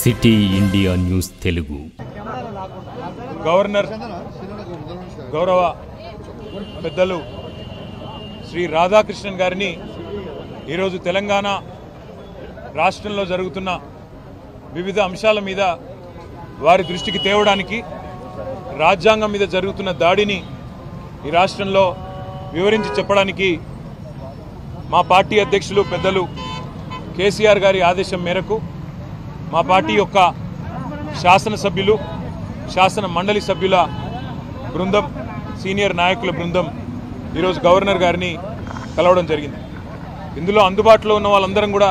City India news Telugu. Governor గౌరవ పెద్దలు శ్రీ రాధాకృష్ణన్ గారిని ఈరోజు తెలంగాణ రాష్ట్రంలో జరుగుతున్న వివిధ అంశాల మీద వారి దృష్టికి తేవడానికి, రాజ్యాంగం మీద జరుగుతున్న దాడిని ఈ రాష్ట్రంలో వివరించి చెప్పడానికి మా పార్టీ అధ్యక్షులు పెద్దలు కేసీఆర్ గారి ఆదేశం మేరకు మా పార్టీ యొక్క శాసనసభ్యులు, శాసన మండలి సభ్యుల బృందం, సీనియర్ నాయకుల బృందం ఈరోజు గవర్నర్ గారిని కలవడం జరిగింది. ఇందులో అందుబాటులో ఉన్న వాళ్ళందరం కూడా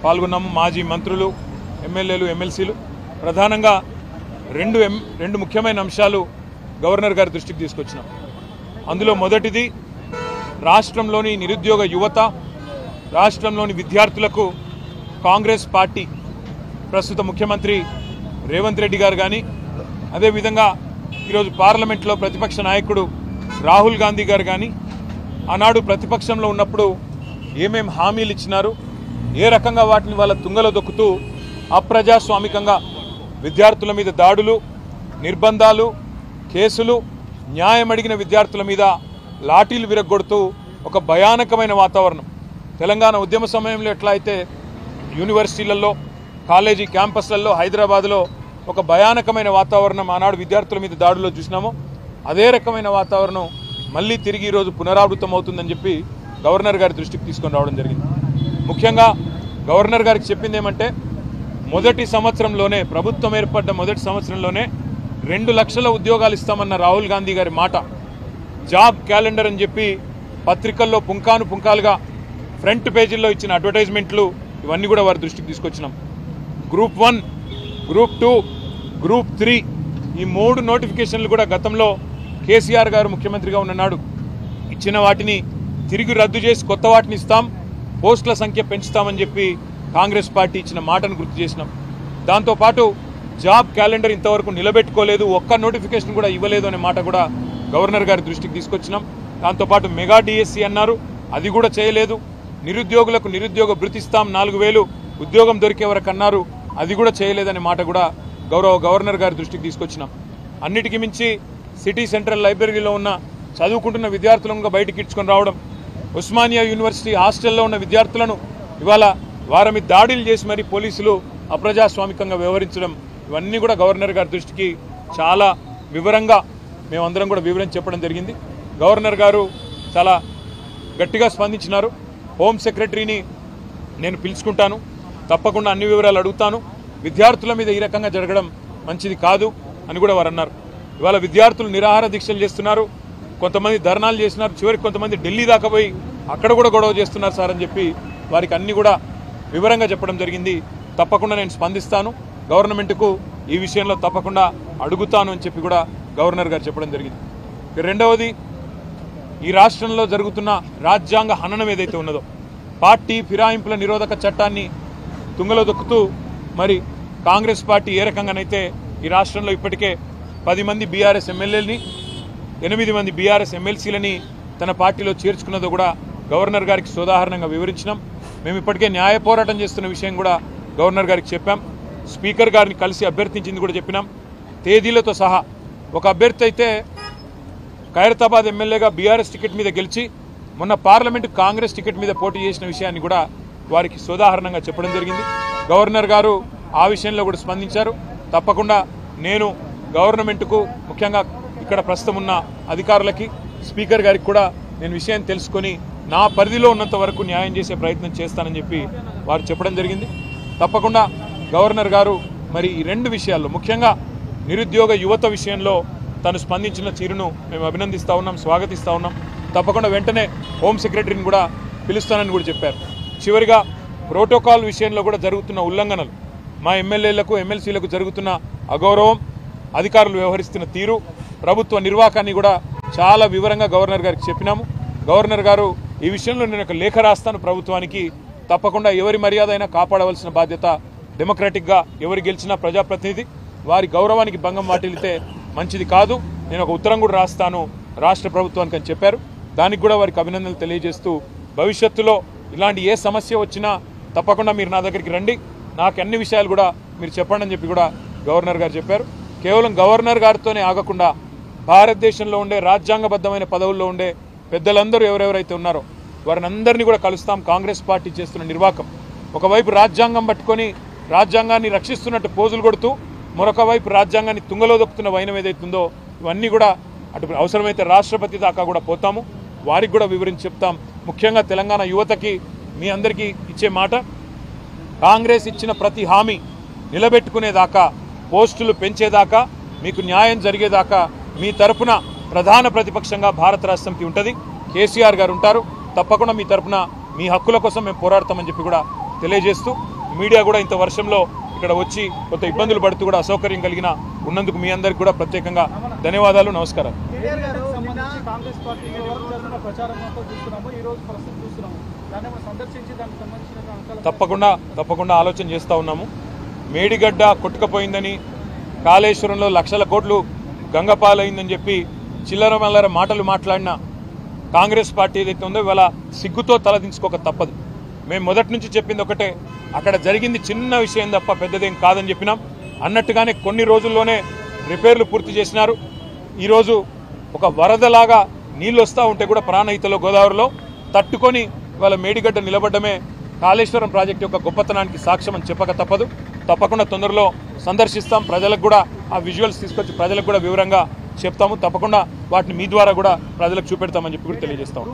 పాల్గొన్నాము. మాజీ మంత్రులు, ఎమ్మెల్యేలు, ఎమ్మెల్సీలు. ప్రధానంగా రెండు ముఖ్యమైన అంశాలు గవర్నర్ గారి దృష్టికి తీసుకొచ్చినాం. అందులో మొదటిది, రాష్ట్రంలోని నిరుద్యోగ యువత, రాష్ట్రంలోని విద్యార్థులకు కాంగ్రెస్ పార్టీ ప్రస్తుత ముఖ్యమంత్రి రేవంత్ రెడ్డి గారు కానీ, అదేవిధంగా ఈరోజు పార్లమెంట్లో ప్రతిపక్ష నాయకుడు రాహుల్ గాంధీ గారు కానీ ఆనాడు ప్రతిపక్షంలో ఉన్నప్పుడు ఏమేం హామీలు ఇచ్చినారు, ఏ రకంగా వాటిని వాళ్ళ తుంగలో దొక్కుతూ అప్రజాస్వామికంగా విద్యార్థుల మీద దాడులు, నిర్బంధాలు, కేసులు, న్యాయం అడిగిన విద్యార్థుల మీద లాఠీలు విరగొడుతూ ఒక భయానకమైన వాతావరణం. తెలంగాణ ఉద్యమ సమయంలో ఎట్లా అయితే యూనివర్సిటీలలో, కాలేజీ క్యాంపస్లలో, హైదరాబాద్లో ఒక భయానకమైన వాతావరణం ఆనాడు విద్యార్థుల మీద దాడుల్లో చూసినామో, అదే రకమైన వాతావరణం మళ్ళీ తిరిగి ఈరోజు పునరావృతం అవుతుందని చెప్పి గవర్నర్ గారి దృష్టికి తీసుకొని రావడం జరిగింది. ముఖ్యంగా గవర్నర్ గారికి చెప్పింది ఏమంటే, మొదటి సంవత్సరంలోనే, ప్రభుత్వం ఏర్పడ్డ మొదటి సంవత్సరంలోనే 2 లక్షల ఉద్యోగాలు ఇస్తామన్న రాహుల్ గాంధీ గారి మాట, జాబ్ క్యాలెండర్ అని చెప్పి పత్రికల్లో పుంకాలుగా ఫ్రంట్ పేజీల్లో ఇచ్చిన అడ్వర్టైజ్మెంట్లు, ఇవన్నీ కూడా వారి దృష్టికి తీసుకొచ్చినాం. గ్రూప్ 1, గ్రూప్ 2, గ్రూప్ 3 ఈ 3 నోటిఫికేషన్లు కూడా గతంలో కేసీఆర్ గారు ముఖ్యమంత్రిగా ఉన్ననాడు ఇచ్చిన వాటిని తిరిగి రద్దు చేసి కొత్త వాటిని ఇస్తాం, పోస్టుల సంఖ్య పెంచుతామని చెప్పి కాంగ్రెస్ పార్టీ ఇచ్చిన మాటను గుర్తు చేసినాం. దాంతోపాటు జాబ్ క్యాలెండర్ ఇంతవరకు నిలబెట్టుకోలేదు, ఒక్క నోటిఫికేషన్ కూడా ఇవ్వలేదు అనే మాట కూడా గవర్నర్ గారి దృష్టికి తీసుకొచ్చినాం. దాంతోపాటు మెగా డిఎస్సి అన్నారు, అది కూడా చేయలేదు. నిరుద్యోగులకు నిరుద్యోగ భృతి ఇస్తాం, 4000 ఉద్యోగం దొరికే వరకు అన్నారు, అది కూడా చేయలేదనే మాట కూడా గవర్నర్ గారి దృష్టికి తీసుకొచ్చినాం. అన్నిటికీ మించి సిటీ సెంట్రల్ లైబ్రరీలో ఉన్న చదువుకుంటున్న విద్యార్థులను బయటికి ఇడ్చుకొని రావడం, ఉస్మానియా యూనివర్సిటీ హాస్టల్లో ఉన్న విద్యార్థులను ఇవాళ వారి మీద దాడులు చేసి మరి పోలీసులు అప్రజాస్వామికంగా వ్యవహరించడం, ఇవన్నీ కూడా గవర్నర్ గారి దృష్టికి చాలా వివరంగా మేమందరం కూడా వివరించి చెప్పడం జరిగింది. గవర్నర్ గారు చాలా గట్టిగా స్పందించినారు. హోమ్ సెక్రటరీని నేను పిలుచుకుంటాను, తప్పకుండా అన్ని వివరాలు అడుగుతాను, విద్యార్థుల మీద ఈ రకంగా జరగడం మంచిది కాదు అని కూడా వారు అన్నారు. ఇవాళ విద్యార్థులు నిరాహార దీక్షలు చేస్తున్నారు, కొంతమంది ధర్నాలు చేస్తున్నారు, చివరికి కొంతమంది ఢిల్లీ దాకా పోయి అక్కడ కూడా గొడవ చేస్తున్నారు సార్ అని చెప్పి వారికి అన్ని కూడా వివరంగా చెప్పడం జరిగింది. తప్పకుండా నేను స్పందిస్తాను, గవర్నమెంట్కు ఈ విషయంలో తప్పకుండా అడుగుతాను అని చెప్పి కూడా గవర్నర్ గారు చెప్పడం జరిగింది. రెండవది, ఈ రాష్ట్రంలో జరుగుతున్న రాజ్యాంగ హననం ఏదైతే ఉన్నదో, పార్టీ ఫిరాయింపుల నిరోధక చట్టాన్ని తుంగలో దొక్కుతూ మరి కాంగ్రెస్ పార్టీ ఏ రకంగానైతే ఈ రాష్ట్రంలో ఇప్పటికే 10 మంది బీఆర్ఎస్ ఎమ్మెల్యేలని, 8 మంది బీఆర్ఎస్ ఎమ్మెల్సీలని తన పార్టీలో చేర్చుకున్నదో కూడా గవర్నర్ గారికి సోదాహరణంగా వివరించినాం. మేము ఇప్పటికే న్యాయ పోరాటం చేస్తున్న విషయం కూడా గవర్నర్ గారికి చెప్పాం. స్పీకర్ గారిని కలిసి అభ్యర్థించింది కూడా చెప్పినాం, తేదీలతో సహా. ఒక అభ్యర్థి అయితే ఖైరతాబాద్ ఎమ్మెల్యేగా బీఆర్ఎస్ టికెట్ మీద గెలిచి మొన్న పార్లమెంటు కాంగ్రెస్ టికెట్ మీద పోటీ చేసిన విషయాన్ని కూడా వారికి సోదాహరణంగా చెప్పడం జరిగింది. గవర్నర్ గారు ఆ విషయంలో కూడా స్పందించారు. తప్పకుండా నేను గవర్నమెంట్కు, ముఖ్యంగా ఇక్కడ ప్రస్తుతం ఉన్న అధికారులకి, స్పీకర్ గారికి కూడా నేను విషయం తెలుసుకొని నా పరిధిలో ఉన్నంత వరకు న్యాయం చేసే ప్రయత్నం చేస్తానని చెప్పి వారు చెప్పడం జరిగింది. తప్పకుండా గవర్నర్ గారు మరి ఈ 2 విషయాల్లో, ముఖ్యంగా నిరుద్యోగ యువత విషయంలో తను స్పందించిన తీరును మేము అభినందిస్తూ ఉన్నాం, స్వాగతిస్తూ ఉన్నాం. తప్పకుండా వెంటనే హోమ్ సెక్రటరీని కూడా పిలుస్తానని కూడా చెప్పారు. చివరిగా ప్రోటోకాల్ విషయంలో కూడా జరుగుతున్న ఉల్లంఘనలు, మా ఎమ్మెల్యేలకు, ఎమ్మెల్సీలకు జరుగుతున్న అగౌరవం, అధికారులు వ్యవహరిస్తున్న తీరు, ప్రభుత్వ నిర్వాహకాన్ని కూడా చాలా వివరంగా గవర్నర్ గారికి చెప్పినాము. గవర్నర్ గారు ఈ విషయంలో నేను ఒక లేఖ రాస్తాను ప్రభుత్వానికి, తప్పకుండా ఎవరి మర్యాద అయినా కాపాడవలసిన బాధ్యత డెమోక్రాటిక్గా, ఎవరు గెలిచినా ప్రజాప్రతినిధి, వారి గౌరవానికి భంగం వాటిల్లితే మంచిది కాదు, నేను ఒక ఉత్తరం కూడా రాస్తాను రాష్ట్ర ప్రభుత్వానికి అని చెప్పారు. దానికి కూడా వారికి అభినందనలు తెలియజేస్తూ, భవిష్యత్తులో ఇలాంటి ఏ సమస్య వచ్చినా తప్పకుండా మీరు నా దగ్గరికి రండి, నాకు అన్ని విషయాలు కూడా మీరు చెప్పండి అని చెప్పి కూడా గవర్నర్ గారు చెప్పారు. కేవలం గవర్నర్ గారితోనే ఆగకుండా భారతదేశంలో ఉండే రాజ్యాంగబద్ధమైన పదవుల్లో ఉండే పెద్దలందరూ ఎవరెవరైతే ఉన్నారో వారిని అందరినీ కూడా కలుస్తాం. కాంగ్రెస్ పార్టీ చేస్తున్న నిర్వాకం, ఒకవైపు రాజ్యాంగం పట్టుకొని రాజ్యాంగాన్ని రక్షిస్తున్నట్టు పోజులు కొడుతూ మరొక వైపు రాజ్యాంగాన్ని తుంగలో దొక్కుతున్న వైనం ఏదైతుందో ఇవన్నీ కూడా అటు అవసరమైతే రాష్ట్రపతి దాకా కూడా పోతాము, వారికి కూడా వివరించి చెప్తాం. ముఖ్యంగా తెలంగాణ యువతకి మీ అందరికీ ఇచ్చే మాట, కాంగ్రెస్ ఇచ్చిన ప్రతి హామీ నిలబెట్టుకునేదాకా, పోస్టులు పెంచేదాకా, మీకు న్యాయం జరిగేదాకా మీ తరపున ప్రధాన ప్రతిపక్షంగా భారత రాష్ట్రంకి ఉంటుంది. కేసీఆర్ గారు ఉంటారు. తప్పకుండా మీ తరపున మీ హక్కుల కోసం మేము పోరాడతామని చెప్పి కూడా తెలియజేస్తూ, మీడియా కూడా ఇంత వర్షంలో ఇక్కడ వచ్చి కొంత ఇబ్బందులు పడుతూ కూడా అసౌకర్యం కలిగిన ఉన్నందుకు మీ అందరికీ కూడా ప్రత్యేకంగా ధన్యవాదాలు, నమస్కారం. తప్పకుండా ఆలోచన చేస్తూ ఉన్నాము. మేడిగడ్డ కొట్టుకుపోయిందని, కాళేశ్వరంలో లక్షల కోట్లు గంగపాలైందని చెప్పి చిల్లర మల్లర మాటలు మాట్లాడిన కాంగ్రెస్ పార్టీ ఏదైతే ఉందో ఇవాళ సిగ్గుతో తలదించుకోక తప్పదు. మేము మొదటి నుంచి చెప్పింది ఒకటే, అక్కడ జరిగింది చిన్న విషయం తప్ప పెద్దదేం కాదని చెప్పినాం. అన్నట్టుగానే కొన్ని రోజుల్లోనే రిపేర్లు పూర్తి చేసినారు. ఈరోజు ఒక వరదలాగా నీళ్ళు వస్తూ ఉంటే కూడా ప్రాణహితలో గోదావరిలో తట్టుకొని ఇవాళ మేడిగడ్డ నిలబడ్డమే కాళేశ్వరం ప్రాజెక్టు యొక్క గొప్పతనానికి సాక్ష్యం అని చెప్పక తప్పదు. తప్పకుండా తొందరలో సందర్శిస్తాం. ప్రజలకు కూడా ఆ విజువల్స్ తీసుకొచ్చి ప్రజలకు కూడా వివరంగా చెప్తాము. తప్పకుండా వాటిని మీ ద్వారా కూడా ప్రజలకు చూపెడతామని చెప్పి కూడా తెలియజేస్తాము.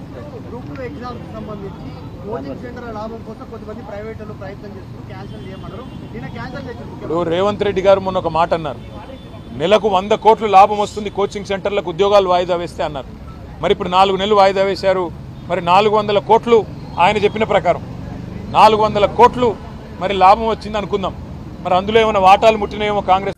ఇప్పుడు రేవంత్ రెడ్డి గారు మొన్న ఒక మాట అన్నారు, నెలకు 100 కోట్లు లాభం వస్తుంది కోచింగ్ సెంటర్లకు ఉద్యోగాలు వాయిదా వేస్తే అన్నారు. మరి ఇప్పుడు 4 నెలలు వాయిదా వేశారు. మరి 400 కోట్లు ఆయన చెప్పిన ప్రకారం 400 కోట్లు మరి లాభం వచ్చింది అనుకుందాం. మరి అందులో ఏమైనా వాటాలు ముట్టినాయేమో కాంగ్రెస్